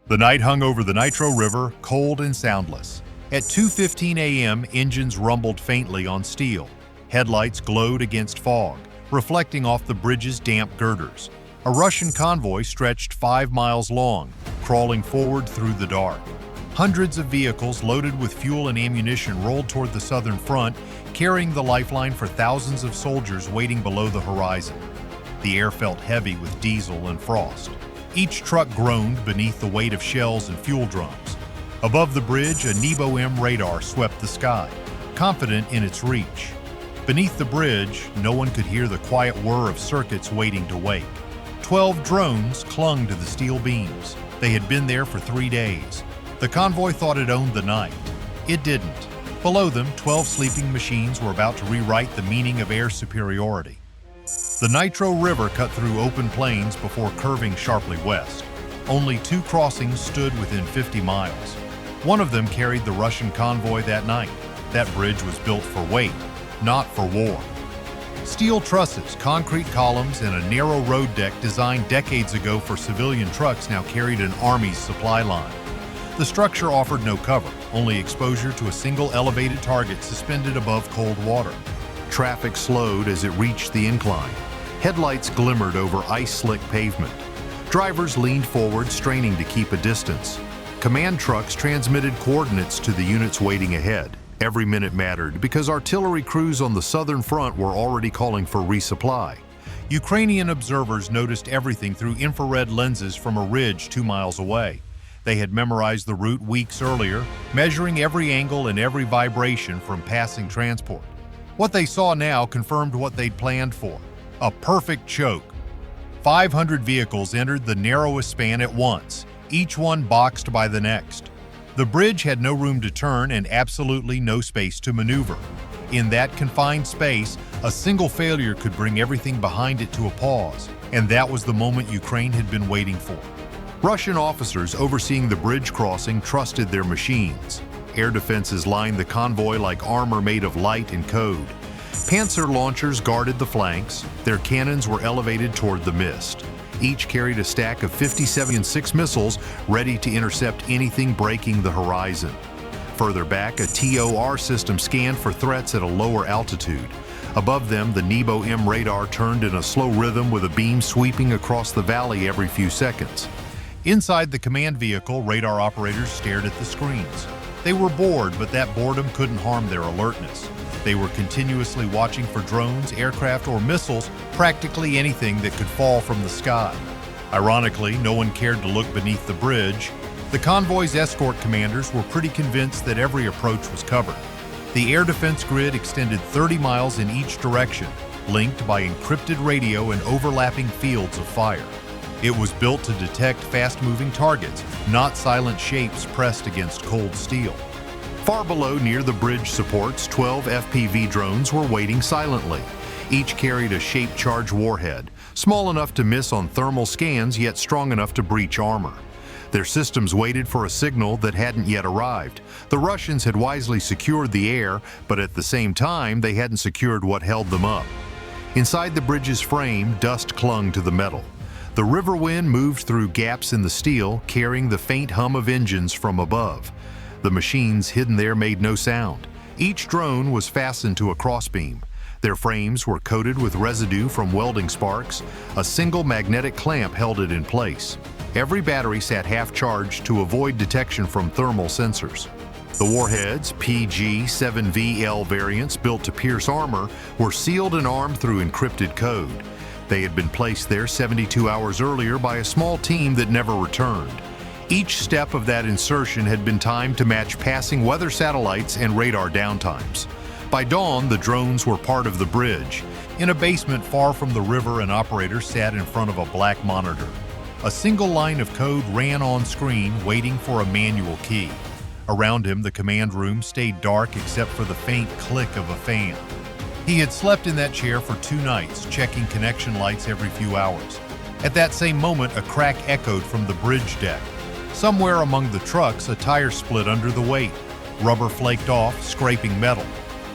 The night hung over the Nitro River, cold and soundless. At 2:15 a.m., engines rumbled faintly on steel. Headlights glowed against fog, reflecting off the bridge's damp girders. A Russian convoy stretched 5 miles long, crawling forward through the dark. Hundreds of vehicles loaded with fuel and ammunition rolled toward the southern front, carrying the lifeline for thousands of soldiers waiting below the horizon. The air felt heavy with diesel and frost. Each truck groaned beneath the weight of shells and fuel drums. Above the bridge, a NEBO-M radar swept the sky, confident in its reach. Beneath the bridge, no one could hear the quiet whir of circuits waiting to wake. 12 drones clung to the steel beams. They had been there for 3 days. The convoy thought it owned the night. It didn't. Below them, 12 sleeping machines were about to rewrite the meaning of air superiority. The Nitro River cut through open plains before curving sharply west. Only 2 crossings stood within 50 miles. One of them carried the Russian convoy that night. That bridge was built for weight, not for war. Steel trusses, concrete columns, and a narrow road deck designed decades ago for civilian trucks now carried an army's supply line. The structure offered no cover, only exposure to a single elevated target suspended above cold water. Traffic slowed as it reached the incline. Headlights glimmered over ice-slick pavement. Drivers leaned forward, straining to keep a distance. Command trucks transmitted coordinates to the units waiting ahead. Every minute mattered because artillery crews on the southern front were already calling for resupply. Ukrainian observers noticed everything through infrared lenses from a ridge 2 miles away. They had memorized the route weeks earlier, measuring every angle and every vibration from passing transport. What they saw now confirmed what they'd planned for: a perfect choke. 500 vehicles entered the narrowest span at once, each one boxed by the next. The bridge had no room to turn and absolutely no space to maneuver. In that confined space, a single failure could bring everything behind it to a pause, and that was the moment Ukraine had been waiting for. Russian officers overseeing the bridge crossing trusted their machines. Air defenses lined the convoy like armor made of light and code. Panzer launchers guarded the flanks. Their cannons were elevated toward the mist. Each carried a stack of 57 and 6 missiles ready to intercept anything breaking the horizon. Further back, a TOR system scanned for threats at a lower altitude. Above them, the NEBO-M radar turned in a slow rhythm with a beam sweeping across the valley every few seconds. Inside the command vehicle, radar operators stared at the screens. They were bored, but that boredom couldn't harm their alertness. They were continuously watching for drones, aircraft, or missiles, practically anything that could fall from the sky. Ironically, no one cared to look beneath the bridge. The convoy's escort commanders were pretty convinced that every approach was covered. The air defense grid extended 30 miles in each direction, linked by encrypted radio and overlapping fields of fire. It was built to detect fast-moving targets, not silent shapes pressed against cold steel. Far below, near the bridge supports, 12 FPV drones were waiting silently. Each carried a shaped charge warhead, small enough to miss on thermal scans, yet strong enough to breach armor. Their systems waited for a signal that hadn't yet arrived. The Russians had wisely secured the air, but at the same time, they hadn't secured what held them up. Inside the bridge's frame, dust clung to the metal. The river wind moved through gaps in the steel, carrying the faint hum of engines from above. The machines hidden there made no sound. Each drone was fastened to a crossbeam. Their frames were coated with residue from welding sparks. A single magnetic clamp held it in place. Every battery sat half-charged to avoid detection from thermal sensors. The warheads, PG-7VL variants built to pierce armor, were sealed and armed through encrypted code. They had been placed there 72 hours earlier by a small team that never returned. Each step of that insertion had been timed to match passing weather satellites and radar downtimes. By dawn, the drones were part of the bridge. In a basement far from the river, an operator sat in front of a black monitor. A single line of code ran on screen, waiting for a manual key. Around him, the command room stayed dark except for the faint click of a fan. He had slept in that chair for 2 nights, checking connection lights every few hours. At that same moment, a crack echoed from the bridge deck. Somewhere among the trucks, a tire split under the weight. Rubber flaked off, scraping metal.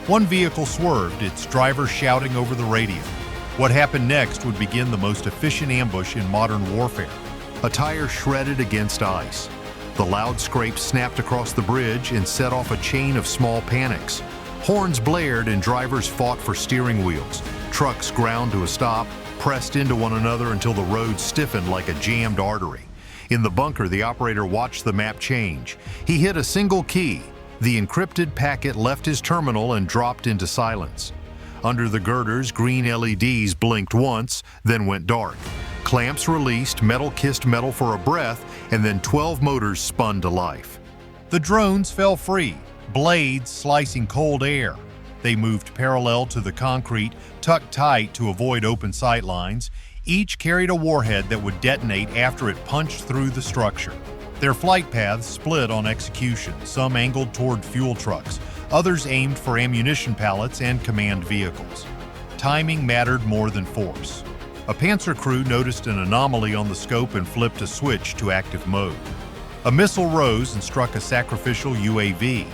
One vehicle swerved, its driver shouting over the radio. What happened next would begin the most efficient ambush in modern warfare. A tire shredded against ice. The loud scrape snapped across the bridge and set off a chain of small panics. Horns blared and drivers fought for steering wheels. Trucks ground to a stop, pressed into one another until the road stiffened like a jammed artery. In the bunker, the operator watched the map change. He hit a single key. The encrypted packet left his terminal and dropped into silence. Under the girders, green LEDs blinked once, then went dark. Clamps released, metal kissed metal for a breath, and then 12 motors spun to life. The drones fell free, blades slicing cold air. They moved parallel to the concrete, tucked tight to avoid open sight lines. Each carried a warhead that would detonate after it punched through the structure. Their flight paths split on execution, some angled toward fuel trucks, others aimed for ammunition pallets and command vehicles. Timing mattered more than force. A Panzer crew noticed an anomaly on the scope and flipped a switch to active mode. A missile rose and struck a sacrificial UAV.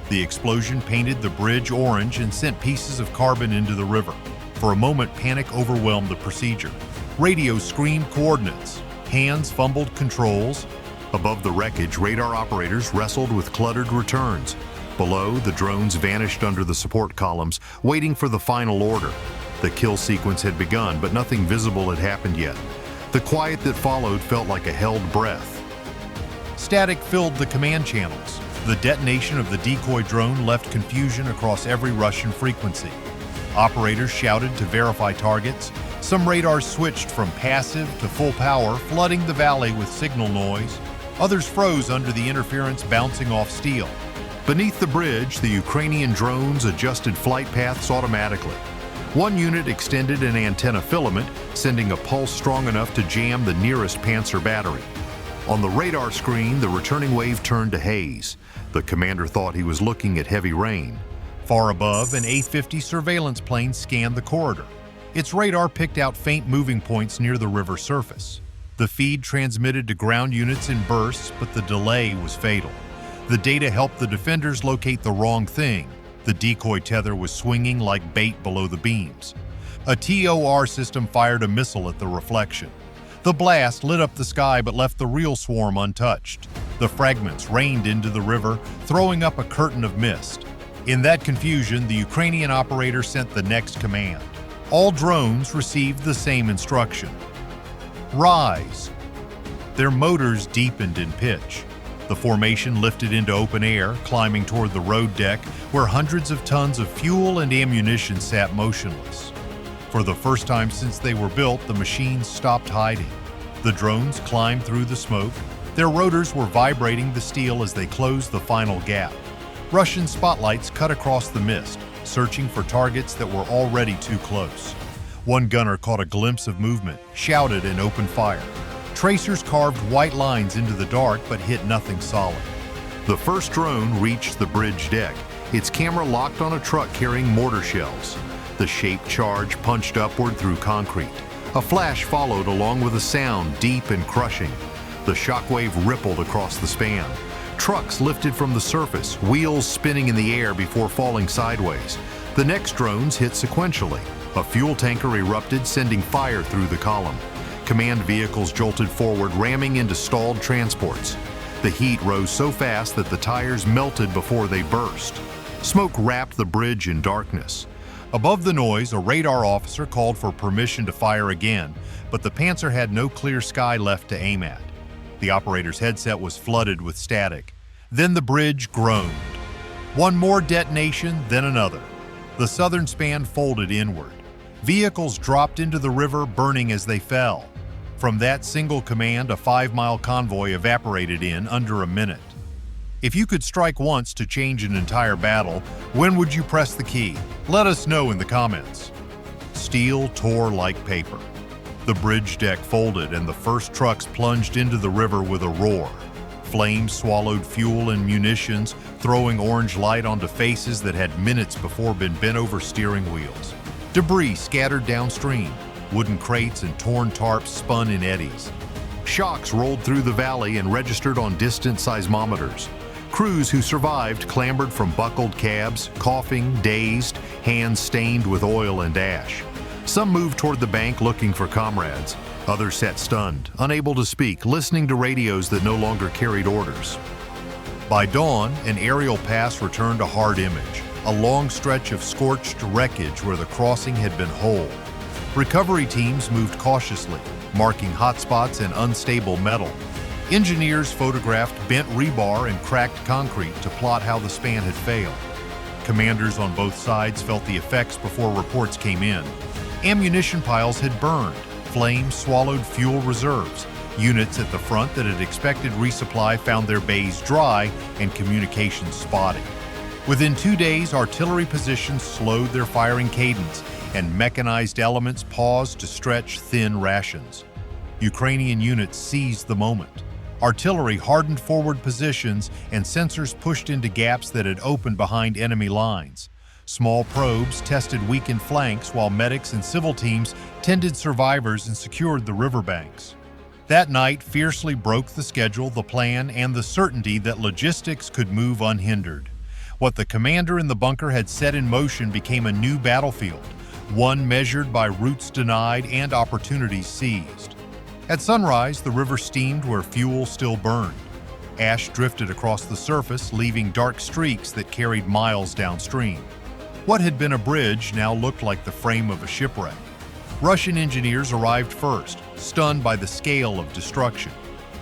The explosion painted the bridge orange and sent pieces of carbon into the river. For a moment, panic overwhelmed the procedure. Radios screamed coordinates. Hands fumbled controls. Above the wreckage, radar operators wrestled with cluttered returns. Below, the drones vanished under the support columns, waiting for the final order. The kill sequence had begun, but nothing visible had happened yet. The quiet that followed felt like a held breath. Static filled the command channels. The detonation of the decoy drone left confusion across every Russian frequency. Operators shouted to verify targets. Some radars switched from passive to full power, flooding the valley with signal noise. Others froze under the interference bouncing off steel. Beneath the bridge, the Ukrainian drones adjusted flight paths automatically. One unit extended an antenna filament, sending a pulse strong enough to jam the nearest Panzer battery. On the radar screen, the returning wave turned to haze. The commander thought he was looking at heavy rain. Far above, an A-50 surveillance plane scanned the corridor. Its radar picked out faint moving points near the river surface. The feed transmitted to ground units in bursts, but the delay was fatal. The data helped the defenders locate the wrong thing. The decoy tether was swinging like bait below the beams. A TOR system fired a missile at the reflection. The blast lit up the sky but left the real swarm untouched. The fragments rained into the river, throwing up a curtain of mist. In that confusion, the Ukrainian operator sent the next command. All drones received the same instruction. Rise. Their motors deepened in pitch. The formation lifted into open air, climbing toward the road deck, where hundreds of tons of fuel and ammunition sat motionless. For the first time since they were built, the machines stopped hiding. The drones climbed through the smoke. Their rotors were vibrating the steel as they closed the final gap. Russian spotlights cut across the mist, searching for targets that were already too close. One gunner caught a glimpse of movement, shouted, and opened fire. Tracers carved white lines into the dark but hit nothing solid. The first drone reached the bridge deck, its camera locked on a truck carrying mortar shells. The shaped charge punched upward through concrete. A flash followed along with a sound deep and crushing. The shockwave rippled across the span. Trucks lifted from the surface, wheels spinning in the air before falling sideways. The next drones hit sequentially. A fuel tanker erupted, sending fire through the column. Command vehicles jolted forward, ramming into stalled transports. The heat rose so fast that the tires melted before they burst. Smoke wrapped the bridge in darkness. Above the noise, a radar officer called for permission to fire again, but the Panzer had no clear sky left to aim at. The operator's headset was flooded with static. Then the bridge groaned. One more detonation, then another. The southern span folded inward. Vehicles dropped into the river, burning as they fell. From that single command, a 5-mile convoy evaporated in under a minute. If you could strike once to change an entire battle, when would you press the key? Let us know in the comments. Steel tore like paper. The bridge deck folded and the first trucks plunged into the river with a roar. Flames swallowed fuel and munitions, throwing orange light onto faces that had minutes before been bent over steering wheels. Debris scattered downstream. Wooden crates and torn tarps spun in eddies. Shocks rolled through the valley and registered on distant seismometers. Crews who survived clambered from buckled cabs, coughing, dazed, hands stained with oil and ash. Some moved toward the bank looking for comrades. Others sat stunned, unable to speak, listening to radios that no longer carried orders. By dawn, an aerial pass returned a hard image, a long stretch of scorched wreckage where the crossing had been whole. Recovery teams moved cautiously, marking hotspots and unstable metal. Engineers photographed bent rebar and cracked concrete to plot how the span had failed. Commanders on both sides felt the effects before reports came in. Ammunition piles had burned, flames swallowed fuel reserves. Units at the front that had expected resupply found their bays dry and communications spotty. Within 2 days, artillery positions slowed their firing cadence, and mechanized elements paused to stretch thin rations. Ukrainian units seized the moment. Artillery hardened forward positions, and sensors pushed into gaps that had opened behind enemy lines. Small probes tested weakened flanks, while medics and civil teams tended survivors and secured the riverbanks. That night fiercely broke the schedule, the plan, and the certainty that logistics could move unhindered. What the commander in the bunker had set in motion became a new battlefield, one measured by routes denied and opportunities seized. At sunrise, the river steamed where fuel still burned. Ash drifted across the surface, leaving dark streaks that carried miles downstream. What had been a bridge now looked like the frame of a shipwreck. Russian engineers arrived first, stunned by the scale of destruction.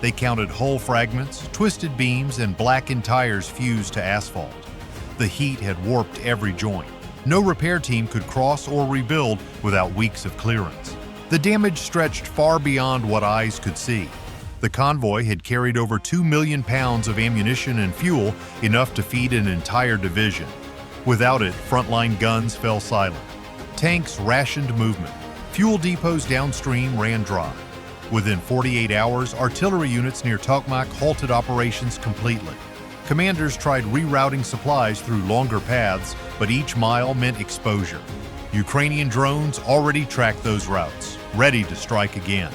They counted hull fragments, twisted beams, and blackened tires fused to asphalt. The heat had warped every joint. No repair team could cross or rebuild without weeks of clearance. The damage stretched far beyond what eyes could see. The convoy had carried over 2 million pounds of ammunition and fuel, enough to feed an entire division. Without it, frontline guns fell silent. Tanks rationed movement. Fuel depots downstream ran dry. Within 48 hours, artillery units near Tokmak halted operations completely. Commanders tried rerouting supplies through longer paths, but each mile meant exposure. Ukrainian drones already tracked those routes, ready to strike again.